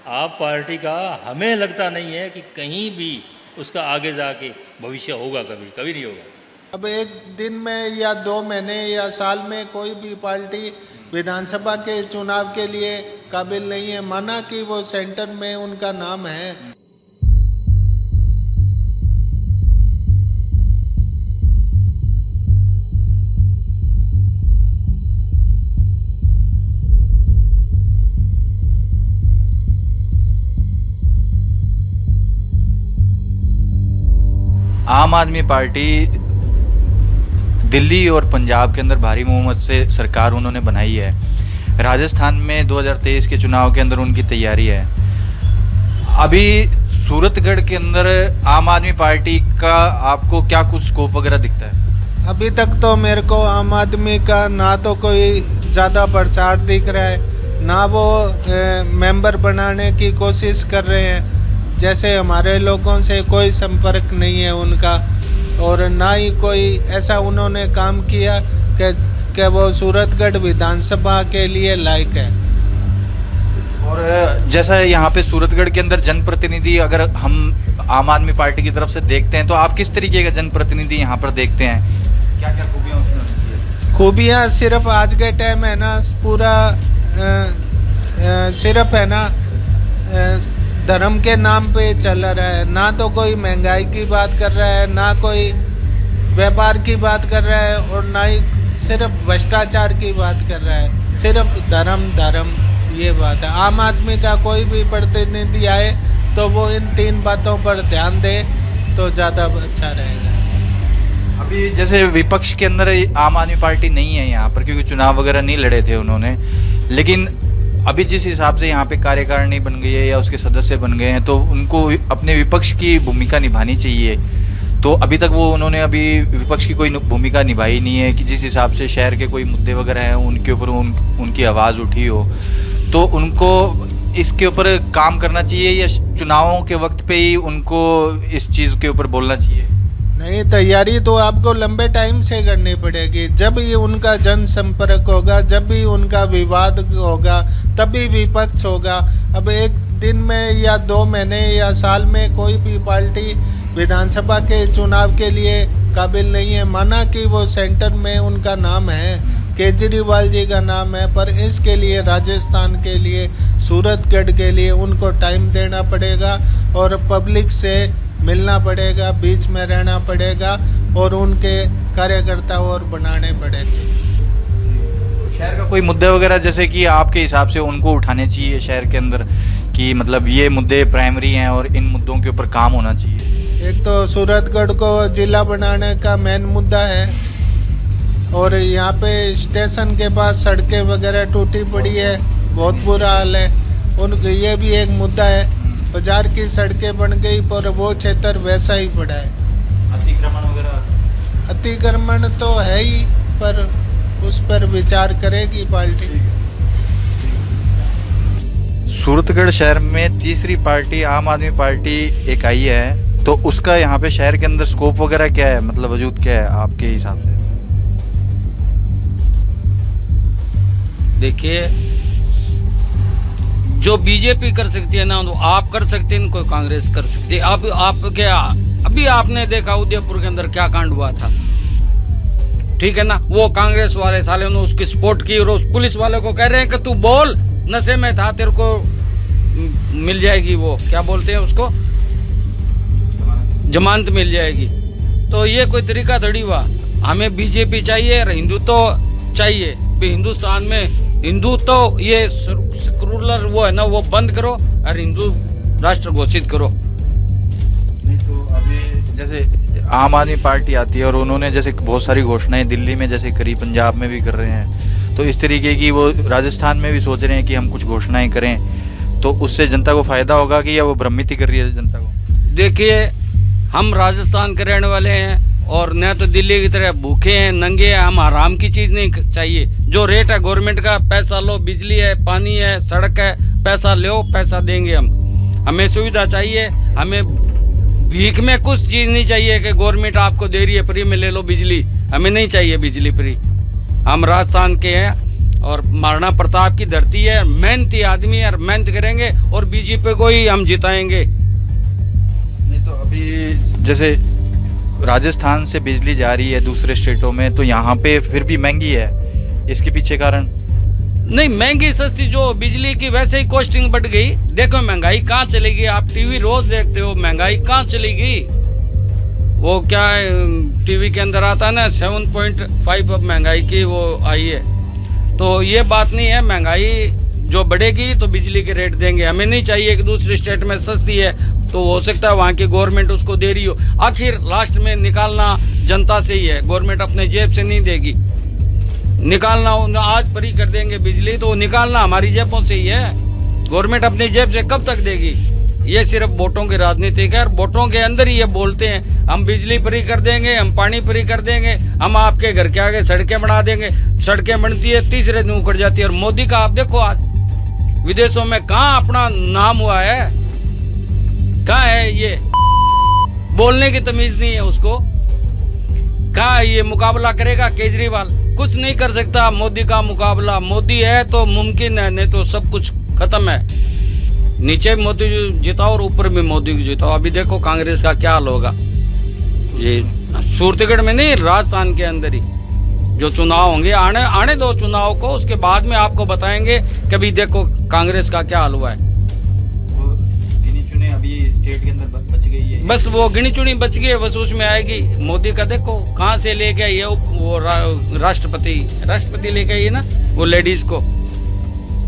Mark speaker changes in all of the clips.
Speaker 1: आप पार्टी का हमें लगता नहीं है कि कहीं भी उसका आगे जाके भविष्य होगा, कभी कभी नहीं होगा।
Speaker 2: अब एक दिन में या 2 महीने या साल में कोई भी पार्टी विधानसभा के चुनाव के लिए काबिल नहीं है, माना कि वो सेंटर में उनका नाम है।
Speaker 3: आम आदमी पार्टी दिल्ली और पंजाब के अंदर भारी बहुमत से सरकार उन्होंने बनाई है। राजस्थान में 2023 के चुनाव के अंदर उनकी तैयारी है। अभी सूरतगढ़ के अंदर आम आदमी पार्टी का आपको क्या कुछ स्कोप वगैरह दिखता है?
Speaker 2: अभी तक तो मेरे को आम आदमी का ना तो कोई ज़्यादा प्रचार दिख रहा है, ना वो मेंबर बनाने की कोशिश कर रहे हैं। जैसे हमारे लोगों से कोई संपर्क नहीं है उनका, और ना ही कोई ऐसा उन्होंने काम किया कि वो सूरतगढ़ विधानसभा के लिए लायक है।
Speaker 3: और जैसा यहाँ पे सूरतगढ़ के अंदर जनप्रतिनिधि अगर हम आम आदमी पार्टी की तरफ से देखते हैं तो आप किस तरीके का जनप्रतिनिधि यहाँ पर देखते हैं? क्या क्या खूबियाँ उसमें होती है?
Speaker 2: खूबियाँ सिर्फ आज के टाइम है ना, पूरा सिर्फ है ना धर्म के नाम पे चल रहा है। ना तो कोई महंगाई की बात कर रहा है, ना कोई व्यापार की बात कर रहा है, और ना ही सिर्फ भ्रष्टाचार की बात कर रहा है। सिर्फ धर्म ये बात है। आम आदमी का कोई भी प्रतिनिधि आए तो वो इन 3 बातों पर ध्यान दे तो ज़्यादा अच्छा रहेगा।
Speaker 3: अभी जैसे विपक्ष के अंदर आम आदमी पार्टी नहीं है यहाँ पर, क्योंकि चुनाव वगैरह नहीं लड़े थे उन्होंने, लेकिन अभी जिस हिसाब से यहाँ पे कार्यकारिणी बन गई है या उसके सदस्य बन गए हैं तो उनको अपने विपक्ष की भूमिका निभानी चाहिए। तो अभी तक वो उन्होंने अभी विपक्ष की कोई भूमिका निभाई नहीं है कि जिस हिसाब से शहर के कोई मुद्दे वगैरह हैं उनके ऊपर उनकी आवाज़ उठी हो। तो उनको इसके ऊपर काम करना चाहिए या चुनावों के वक्त पे ही उनको इस चीज़ के ऊपर बोलना चाहिए?
Speaker 2: नहीं, तैयारी तो आपको लंबे टाइम से करनी पड़ेगी। जब ये उनका जनसंपर्क होगा, जब भी उनका विवाद होगा, तभी विपक्ष होगा। अब एक दिन में या 2 महीने या साल में कोई भी पार्टी विधानसभा के चुनाव के लिए काबिल नहीं है, माना कि वो सेंटर में उनका नाम है, केजरीवाल जी का नाम है, पर इसके लिए राजस्थान के लिए, सूरतगढ़ के लिए उनको टाइम देना पड़ेगा और पब्लिक से मिलना पड़ेगा, बीच में रहना पड़ेगा और उनके कार्यकर्ता और बनाने पड़ेंगे।
Speaker 3: शहर का कोई मुद्दे वगैरह जैसे कि आपके हिसाब से उनको उठाने चाहिए शहर के अंदर, कि मतलब ये मुद्दे प्राइमरी हैं और इन मुद्दों के ऊपर काम होना चाहिए?
Speaker 2: एक तो सूरतगढ़ को जिला बनाने का मेन मुद्दा है, और यहाँ पे स्टेशन के पास सड़कें वगैरह टूटी पड़ी है, बहुत बुरा हाल है। उनका ये भी एक मुद्दा है। बाजार की सड़कें बन गई पर वो क्षेत्र वैसा ही पड़ा है।
Speaker 3: अतिक्रमण वगैरह?
Speaker 2: अतिक्रमण तो है ही, पर उस पर विचार करेगी पार्टी।
Speaker 3: सूरतगढ़ शहर में तीसरी पार्टी आम आदमी पार्टी एक आई है, तो उसका यहाँ पे शहर के अंदर स्कोप वगैरह क्या है, मतलब वजूद क्या है आपके हिसाब से?
Speaker 4: देखिए, जो बीजेपी कर सकती है ना, तो आप कर सकते हैं, कोई कांग्रेस कर सकती है। अब आप क्या, अभी आपने देखा उदयपुर के अंदर क्या कांड हुआ था, ठीक है ना? वो कांग्रेस वाले साले ने उसकी सपोर्ट की और उस पुलिस वाले को कह रहे हैं कि तू बोल, नशे में था, तेरे को मिल जाएगी, वो क्या बोलते हैं उसको, जमानत मिल जाएगी। तो ये कोई तरीका थोड़ी हुआ। हमें बीजेपी चाहिए और हिंदुत्व चाहिए। हिंदुस्तान में हिंदू तो ये सेकुलर वो है ना, वो बंद करो और हिंदू राष्ट्र घोषित करो।
Speaker 3: नहीं तो अभी जैसे आम आदमी पार्टी आती है और उन्होंने जैसे बहुत सारी घोषणाएं दिल्ली में जैसे करी, पंजाब में भी कर रहे हैं, तो इस तरीके की वो राजस्थान में भी सोच रहे हैं कि हम कुछ घोषणाएं करें, तो उससे जनता को फायदा होगा कि या वो भ्रमित ही कर रही है जनता को?
Speaker 4: देखिए, हम राजस्थान के रहने वाले हैं और न तो दिल्ली की तरह भूखे हैं, नंगे हैं। हम आराम की चीज़ नहीं चाहिए। जो रेट है गवर्नमेंट का, पैसा लो, बिजली है, पानी है, सड़क है, पैसा लो, पैसा देंगे हम। हमें सुविधा चाहिए, हमें भीख में कुछ चीज़ नहीं चाहिए कि गवर्नमेंट आपको दे रही है फ्री में ले लो बिजली। हमें नहीं चाहिए बिजली फ्री। हम राजस्थान के हैं, और महाराणा प्रताप की धरती है, मेहनती आदमी है और मेहनत करेंगे और बीजेपी को ही हम जिताएंगे।
Speaker 3: नहीं तो अभी जैसे राजस्थान से बिजली जा रही है दूसरे स्टेटों में, तो यहाँ पे फिर भी महंगी है, इसके पीछे कारण?
Speaker 4: नहीं, महंगी सस्ती जो बिजली की वैसे ही कॉस्टिंग बढ़ गई। देखो महंगाई कहाँ चलेगी, आप टीवी रोज देखते हो, महंगाई कहाँ चलेगी। वो क्या टीवी के अंदर आता है ना 7.5 अब महंगाई की वो आई है। तो ये बात नहीं है, महंगाई जो बढ़ेगी तो बिजली के रेट देंगे। हमें नहीं चाहिए कि दूसरे स्टेट में सस्ती है तो हो सकता है वहाँ की गवर्नमेंट उसको दे रही हो। आखिर लास्ट में निकालना जनता से ही है, गवर्नमेंट अपने जेब से नहीं देगी। निकालना आज फ्री कर देंगे बिजली तो निकालना हमारी जेबों से ही है। गवर्नमेंट अपनी जेब से कब तक देगी? ये सिर्फ वोटों की राजनीति है और वोटों के अंदर ही ये बोलते हैं हम बिजली फ्री कर देंगे, हम पानी फ्री कर देंगे, हम आपके घर के आगे सड़कें बना देंगे। सड़कें बनती है तीसरे दिन उखड़ जाती है। और मोदी का आप देखो आज विदेशों में कहाँ अपना नाम हुआ है, कहाँ है ये? बोलने की तमीज नहीं है उसको। कहाँ ये मुकाबला करेगा केजरीवाल? कुछ नहीं कर सकता मोदी का मुकाबला। मोदी है तो मुमकिन है, नहीं तो सब कुछ खत्म है। नीचे मोदी जिताओ और ऊपर भी मोदी को जिताओ। अभी देखो कांग्रेस का क्या हाल होगा। ये सूरतगढ़ में नहीं, राजस्थान के अंदर ही जो चुनाव होंगे, आने दो चुनाव को, उसके बाद में आपको बताएंगे कभी देखो कांग्रेस का क्या हाल हुआ है।
Speaker 3: वो गिनी चुनी अभी स्टेट के अंदर बच गई है,
Speaker 4: बस वो गिनी चुनी बच गई है, बस उसमें आएगी। मोदी का देखो कहाँ से लेके आई है वो राष्ट्रपति लेके आई है ना वो लेडीज को।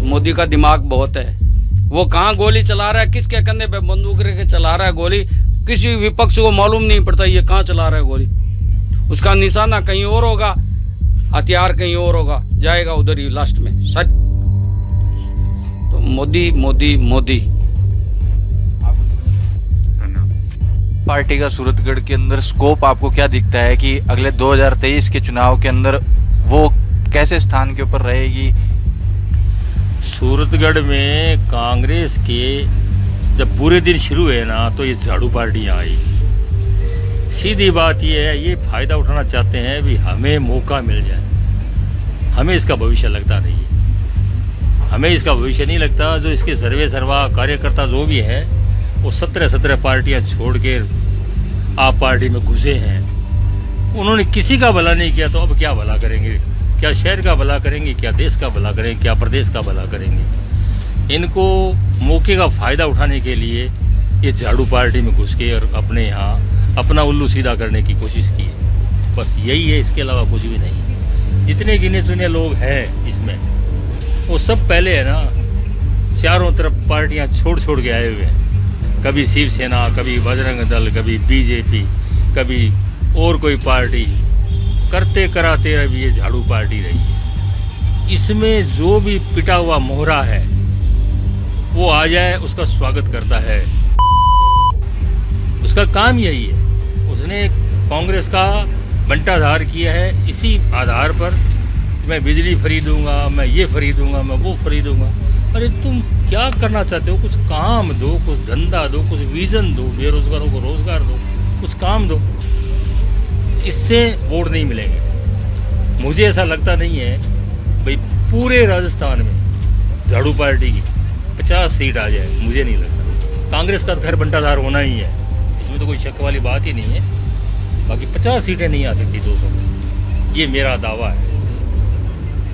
Speaker 4: मोदी का दिमाग बहुत है। वो कहाँ गोली चला रहा है, किसके कंधे पे बंदूक रख के चला रहा है गोली, किसी विपक्ष को मालूम नहीं पड़ता ये कहाँ चला रहा है गोली। उसका निशाना कहीं और होगा, हथियार कहीं और होगा, जाएगा उधर ही लास्ट में। सच तो मोदी मोदी मोदी।
Speaker 3: पार्टी का सूरतगढ़ के अंदर स्कोप आपको क्या दिखता है कि अगले 2023 के चुनाव के अंदर वो कैसे स्थान के ऊपर रहेगी?
Speaker 1: सूरतगढ़ में कांग्रेस के जब बुरे दिन शुरू हुए ना तो ये झाड़ू पार्टी आई। सीधी बात ये है, ये फायदा उठाना चाहते हैं भी हमें मौका मिल जाए। हमें इसका भविष्य लगता नहीं है, हमें इसका भविष्य नहीं लगता। जो इसके सर्वे सर्वा कार्यकर्ता जो भी हैं वो 17 पार्टियां छोड़ के आप पार्टी में घुसे हैं। उन्होंने किसी का भला नहीं किया तो अब क्या भला करेंगे? क्या शहर का भला करेंगे, क्या देश का भला करेंगे, क्या प्रदेश का भला करेंगे? इनको मौके का फ़ायदा उठाने के लिए ये झाड़ू पार्टी में घुस के और अपने यहाँ अपना उल्लू सीधा करने की कोशिश की है। बस यही है, इसके अलावा कुछ भी नहीं। जितने गिने चुने लोग हैं इसमें वो सब पहले है ना चारों तरफ पार्टियाँ छोड़ के आए हुए हैं। कभी शिवसेना, कभी बजरंग दल, कभी बीजेपी, कभी और कोई पार्टी, करते कराते अभी ये झाड़ू पार्टी रही है। इसमें जो भी पिटा हुआ मोहरा है वो आ जाए उसका स्वागत करता है। उसका काम यही है। उसने कांग्रेस का बंटाधार किया है इसी आधार पर, मैं बिजली फ्री दूंगा, मैं ये फ्री दूंगा, मैं वो फ्री दूंगा। अरे तुम क्या करना चाहते हो? कुछ काम दो, कुछ धंधा दो, कुछ विजन दो, बेरोजगारों को रोजगार दो, कुछ काम दो। इससे वोट नहीं मिलेंगे। मुझे ऐसा लगता नहीं है भाई पूरे राजस्थान में झाड़ू पार्टी की 50 सीट आ जाए, मुझे नहीं लगता। कांग्रेस का खैर बंटाधार होना ही है, इसमें तो कोई शक वाली बात ही नहीं है। बाकी 50 सीटें नहीं आ सकती 200 में, ये मेरा दावा है।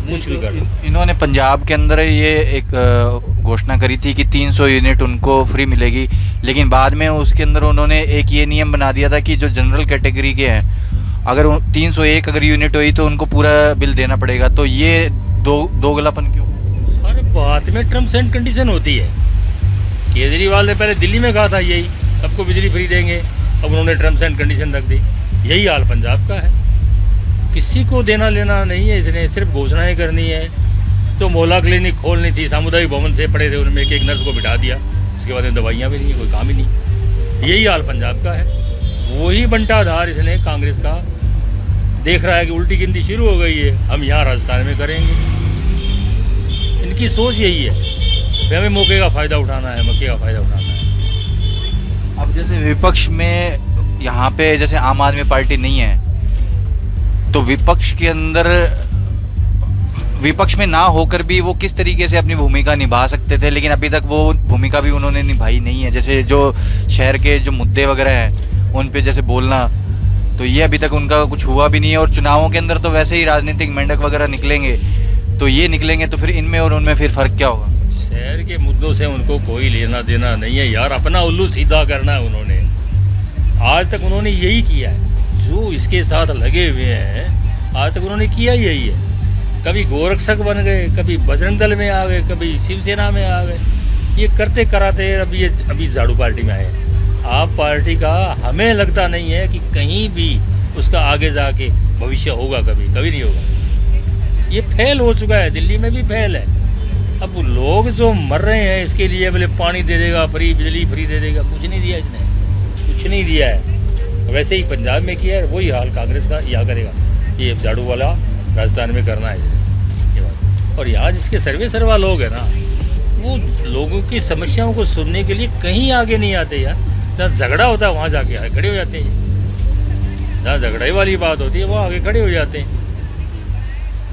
Speaker 1: कुछ भी कर लो।
Speaker 3: इन्होंने पंजाब के अंदर ये एक घोषणा करी थी कि 300 यूनिट उनको फ्री मिलेगी, लेकिन बाद में उसके अंदर उन्होंने एक ये नियम बना दिया था कि जो जनरल कैटेगरी के हैं अगर 301 अगर यूनिट हुई तो उनको पूरा बिल देना पड़ेगा। तो ये दोगलापन क्यों?
Speaker 1: हर बात में टर्म्स एंड कंडीशन होती है। केजरीवाल ने पहले दिल्ली में कहा था यही, सबको बिजली फ्री देंगे, अब उन्होंने टर्म्स एंड कंडीशन रख दी। यही हाल पंजाब का है। किसी को देना लेना नहीं है, इसने सिर्फ घोषणाएं करनी है। तो मोहल्ला क्लिनिक खोलनी थी, सामुदायिक भवन से पड़े थे, उनमें एक नर्स को बिठा दिया, उसके बाद में दवाइयाँ भी नहीं, कोई काम ही नहीं। यही हाल पंजाब का है। वही बंटाधार इसने कांग्रेस का देख रहा है कि उल्टी गिनती शुरू हो गई है, हम यहाँ राजस्थान में करेंगे। इनकी सोच यही है कि हमें मौके का फ़ायदा उठाना है, मौके का फ़ायदा उठाना है।
Speaker 3: अब जैसे विपक्ष में यहाँ पे जैसे आम आदमी पार्टी नहीं है, तो विपक्ष के अंदर विपक्ष में ना होकर भी वो किस तरीके से अपनी भूमिका निभा सकते थे, लेकिन अभी तक वो भूमिका भी उन्होंने निभाई नहीं है। जैसे जो शहर के जो मुद्दे वगैरह हैं उन पे जैसे बोलना, तो ये अभी तक उनका कुछ हुआ भी नहीं है। और चुनावों के अंदर तो वैसे ही राजनीतिक मेंढक वगैरह निकलेंगे, तो ये निकलेंगे तो फिर इनमें और उनमें फिर फ़र्क क्या होगा?
Speaker 1: शहर के मुद्दों से उनको कोई लेना देना नहीं है यार, अपना उल्लू सीधा करना है उन्होंने। आज तक उन्होंने यही किया है, जो इसके साथ लगे हुए हैं आज तक उन्होंने किया यही है। कभी गोरक्षक बन गए, कभी बजरंग दल में आ गए, कभी शिवसेना में आ गए, ये करते कराते अभी झाड़ू पार्टी में आए। आप पार्टी का हमें लगता नहीं है कि कहीं भी उसका आगे जाके भविष्य होगा, कभी नहीं होगा। ये फेल हो चुका है, दिल्ली में भी फेल है। अब लोग जो मर रहे हैं इसके लिए बोले पानी दे देगा फ्री, बिजली फ्री दे देगा, कुछ नहीं दिया इसने, कुछ नहीं दिया है। वैसे ही पंजाब में किया है, वही हाल कांग्रेस का यहाँ करेगा। ये झाड़ू वाला राजस्थान में करना है ये बात। और यहाँ जिसके सर्वा लोग हैं ना, वो लोगों की समस्याओं को सुनने के लिए कहीं आगे नहीं आते यार। जहाँ झगड़ा होता है वहाँ जाके खड़े हो जाते हैं, जहाँ झगड़े वाली बात होती है वहाँ आगे खड़े हो जाते हैं।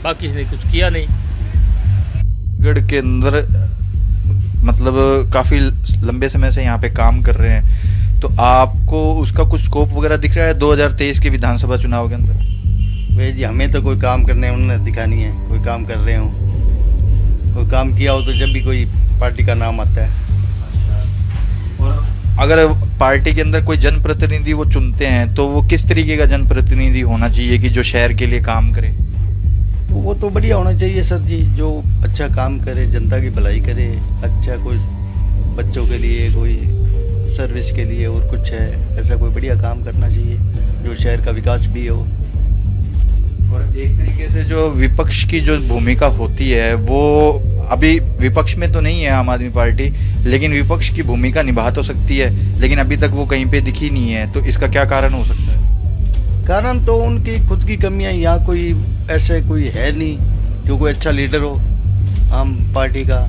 Speaker 1: बाकी इसने कुछ किया नहीं।
Speaker 3: गढ़ के अंदर मतलब काफ़ी लंबे समय से यहाँ पे काम कर रहे हैं, तो आपको उसका कुछ स्कोप वगैरह दिख रहा है 2023 के विधानसभा चुनाव के अंदर?
Speaker 5: भाई जी हमें तो कोई काम करने उन्होंने दिखा नहीं है, कोई काम कर रहे हो, कोई काम किया हो तो जब भी कोई पार्टी का नाम आता है।
Speaker 3: और अगर पार्टी के अंदर कोई जनप्रतिनिधि वो चुनते हैं तो वो किस तरीके का जनप्रतिनिधि होना चाहिए कि जो शहर के लिए काम करे?
Speaker 5: तो वो तो बढ़िया होना चाहिए सर जी, जो अच्छा काम करे, जनता की भलाई करे, अच्छा कोई बच्चों के लिए, कोई सर्विस के लिए और कुछ है, ऐसा कोई बढ़िया काम करना चाहिए जो शहर का विकास भी हो।
Speaker 3: और एक तरीके से जो विपक्ष की जो भूमिका होती है वो अभी विपक्ष में तो नहीं है आम आदमी पार्टी, लेकिन विपक्ष की भूमिका निभा तो सकती है, लेकिन अभी तक वो कहीं पे दिखी नहीं है। तो इसका क्या कारण हो सकता है?
Speaker 5: कारण तो उनकी खुद की कमियां, यहाँ कोई ऐसे कोई है नहीं जो कोई अच्छा लीडर हो, आम पार्टी का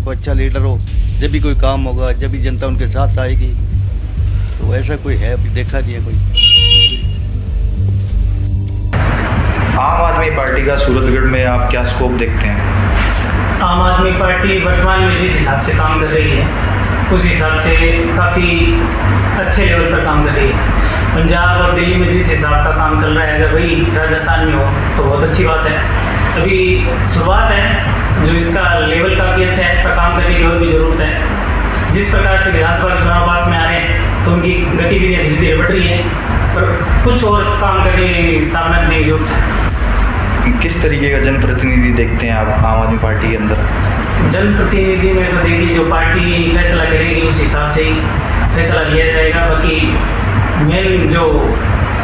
Speaker 5: कोई अच्छा लीडर हो, जब भी कोई काम होगा, जब भी जनता उनके साथ आएगी, तो ऐसा कोई है अभी देखा नहीं है कोई।
Speaker 3: आम आदमी पार्टी का सूरतगढ़ में आप क्या स्कोप देखते हैं?
Speaker 6: आम आदमी पार्टी वर्तमान में जिस हिसाब से काम कर रही है उस हिसाब से काफ़ी अच्छे लेवल पर काम कर रही है। पंजाब और दिल्ली में जिस हिसाब का काम चल रहा है, अगर वही राजस्थान में हो तो बहुत अच्छी बात है। अभी शुरुआत है, जो इसका लेवल काफ़ी अच्छा है, पर काम करने की और भी ज़रूरत है। जिस प्रकार से विधानसभा के चुनाव पास में आ रहे हैं तो उनकी गतिविधियाँ धीरे धीरे बढ़ रही हैं, पर कुछ और काम करने की स्थापना करने की जरूरत है।
Speaker 3: किस तरीके का जनप्रतिनिधि देखते हैं आप आम आदमी पार्टी के अंदर?
Speaker 6: जनप्रतिनिधि में तो देखिए जो पार्टी फैसला करेगी उस हिसाब से ही फैसला लिया जाएगा। बाकी मेन जो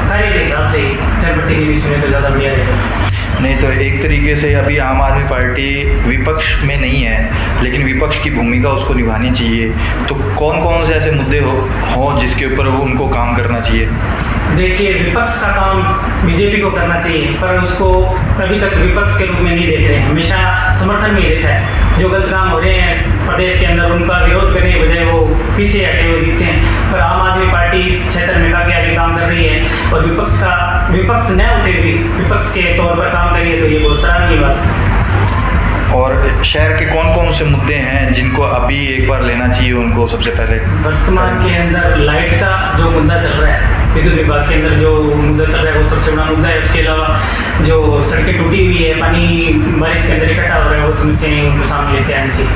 Speaker 6: कार्य के हिसाब से जनप्रतिनिधि चुने तो ज़्यादा बढ़िया रहेगा।
Speaker 3: नहीं तो एक तरीके से अभी आम आदमी पार्टी विपक्ष में नहीं है, लेकिन विपक्ष की भूमिका उसको निभानी चाहिए। तो कौन कौन से ऐसे मुद्दे हों जिसके ऊपर वो उनको काम करना चाहिए?
Speaker 6: देखिए विपक्ष का काम बीजेपी को करना चाहिए, पर उसको अभी तक विपक्ष के रूप में नहीं देख रहे हैं, हमेशा समर्थन में ही देखा है। जो गलत काम हो रहे हैं प्रदेश के अंदर उनका विरोध करने के बजाय वो पीछे हटे हुए दिखते हैं। पर आम आदमी पार्टी इस क्षेत्र में काफ़ी आगे काम कर रही है और विपक्ष न होते भी विपक्ष के तौर पर काम करिए तो ये बहुत सराहनीय बात है।
Speaker 3: और शहर के कौन कौन से मुद्दे हैं जिनको अभी एक बार लेना चाहिए उनको सबसे पहले?
Speaker 6: वर्तमान के अंदर लाइट का जो मुद्दा चल रहा है, विद्युत विभाग के अंदर जो मुद्दा चल रहा है वो सबसे बड़ा मुद्दा है। उसके अलावा जो सड़कें टूटी हुई है, पानी बारिश के अंदर इकट्ठा हो रहा है, वो समस्याएं उनको सामने लेके आनी चाहिए।